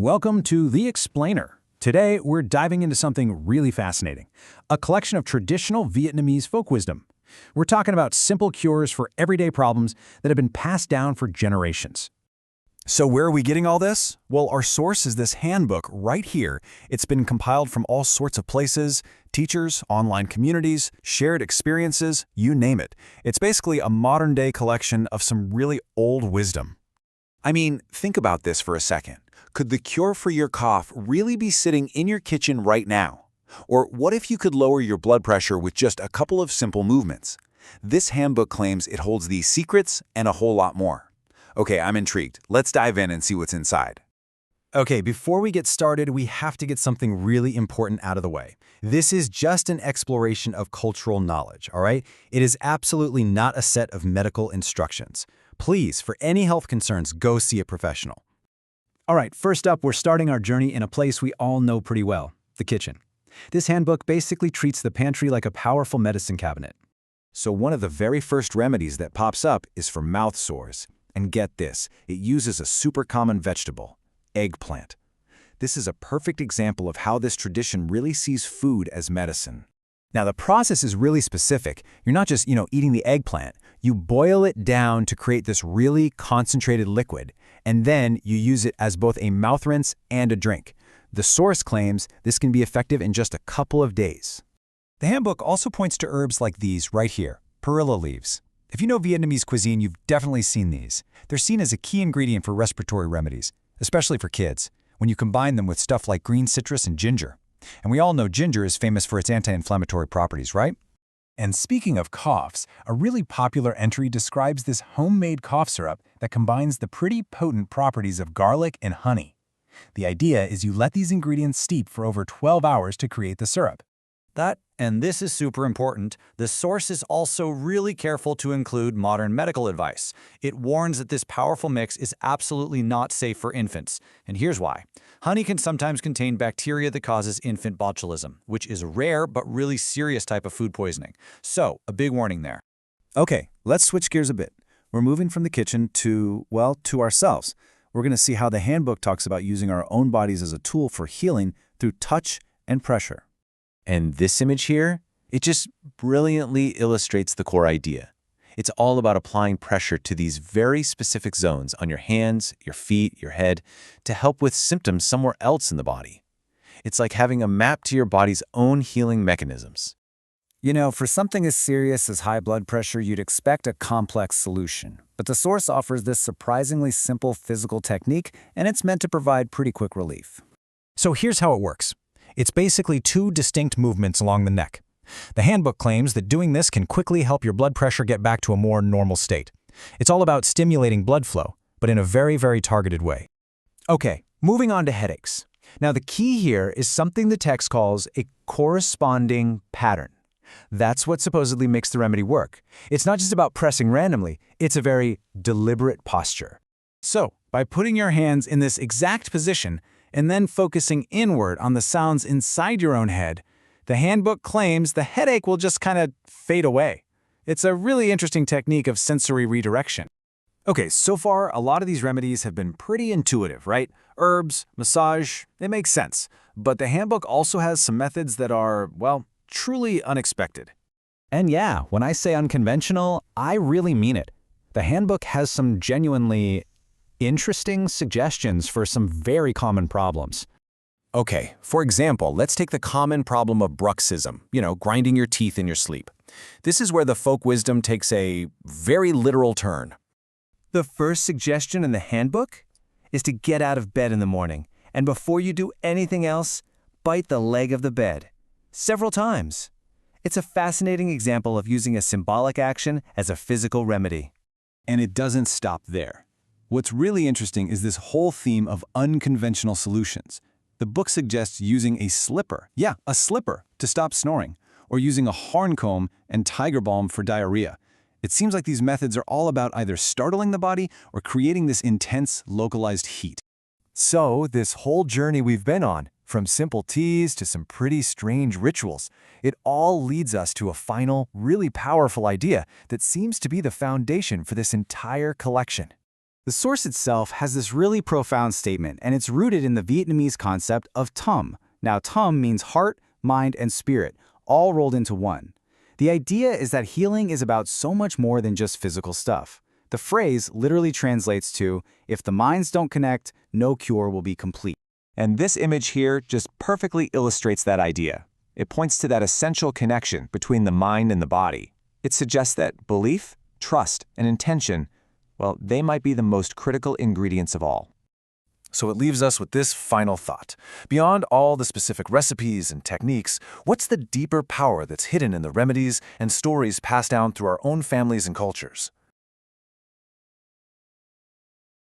Welcome to The Explainer. Today, we're diving into something really fascinating, a collection of traditional Vietnamese folk wisdom. We're talking about simple cures for everyday problems that have been passed down for generations. So where are we getting all this? Well, our source is this handbook right here. It's been compiled from all sorts of places, teachers, online communities, shared experiences, you name it. It's basically a modern-day collection of some really old wisdom. I mean, think about this for a second. Could the cure for your cough really be sitting in your kitchen right now? Or what if you could lower your blood pressure with just a couple of simple movements? This handbook claims it holds these secrets and a whole lot more. Okay, I'm intrigued. Let's dive in and see what's inside. Okay, before we get started, we have to get something really important out of the way. This is just an exploration of cultural knowledge, all right? It is absolutely not a set of medical instructions. Please, for any health concerns, go see a professional. All right, first up, we're starting our journey in a place we all know pretty well, the kitchen. This handbook basically treats the pantry like a powerful medicine cabinet. So one of the very first remedies that pops up is for mouth sores. And get this, it uses a super common vegetable, eggplant. This is a perfect example of how this tradition really sees food as medicine. Now, the process is really specific. You're not just, eating the eggplant. You boil it down to create this really concentrated liquid, and then you use it as both a mouth rinse and a drink. The source claims this can be effective in just a couple of days. The handbook also points to herbs like these right here, perilla leaves. If you know Vietnamese cuisine, you've definitely seen these. They're seen as a key ingredient for respiratory remedies, especially for kids, when you combine them with stuff like green citrus and ginger. And we all know ginger is famous for its anti-inflammatory properties, right? And speaking of coughs, a really popular entry describes this homemade cough syrup that combines the pretty potent properties of garlic and honey. The idea is you let these ingredients steep for over 12 hours to create the syrup. And this is super important, the source is also really careful to include modern medical advice. It warns that this powerful mix is absolutely not safe for infants. And here's why. Honey can sometimes contain bacteria that causes infant botulism, which is a rare but really serious type of food poisoning. So, a big warning there. Okay, let's switch gears a bit. We're moving from the kitchen to ourselves. We're going to see how the handbook talks about using our own bodies as a tool for healing through touch and pressure. And this image here, it just brilliantly illustrates the core idea. It's all about applying pressure to these very specific zones on your hands, your feet, your head, to help with symptoms somewhere else in the body. It's like having a map to your body's own healing mechanisms. For something as serious as high blood pressure, you'd expect a complex solution. But the source offers this surprisingly simple physical technique, and it's meant to provide pretty quick relief. So here's how it works. It's basically two distinct movements along the neck. The handbook claims that doing this can quickly help your blood pressure get back to a more normal state. It's all about stimulating blood flow, but in a very, very targeted way. Okay, moving on to headaches. Now, the key here is something the text calls a corresponding pattern. That's what supposedly makes the remedy work. It's not just about pressing randomly, it's a very deliberate posture. So, by putting your hands in this exact position, and then focusing inward on the sounds inside your own head, the handbook claims the headache will just kind of fade away. It's a really interesting technique of sensory redirection. Okay, so far, a lot of these remedies have been pretty intuitive, right? Herbs, massage, it makes sense. But the handbook also has some methods that are, truly unexpected. And yeah, when I say unconventional, I really mean it. The handbook has some genuinely interesting suggestions for some very common problems. Okay, for example, let's take the common problem of bruxism, grinding your teeth in your sleep. This is where the folk wisdom takes a very literal turn. The first suggestion in the handbook is to get out of bed in the morning, and before you do anything else, bite the leg of the bed. Several times. It's a fascinating example of using a symbolic action as a physical remedy. And it doesn't stop there. What's really interesting is this whole theme of unconventional solutions. The book suggests using a slipper, to stop snoring, or using a horn comb and tiger balm for diarrhea. It seems like these methods are all about either startling the body or creating this intense, localized heat. So, this whole journey we've been on, from simple teas to some pretty strange rituals, it all leads us to a final, really powerful idea that seems to be the foundation for this entire collection. The source itself has this really profound statement, and it's rooted in the Vietnamese concept of tâm. Now, tâm means heart, mind, and spirit, all rolled into one. The idea is that healing is about so much more than just physical stuff. The phrase literally translates to, if the minds don't connect, no cure will be complete. And this image here just perfectly illustrates that idea. It points to that essential connection between the mind and the body. It suggests that belief, trust, and intention, well, they might be the most critical ingredients of all. So it leaves us with this final thought. Beyond all the specific recipes and techniques, what's the deeper power that's hidden in the remedies and stories passed down through our own families and cultures?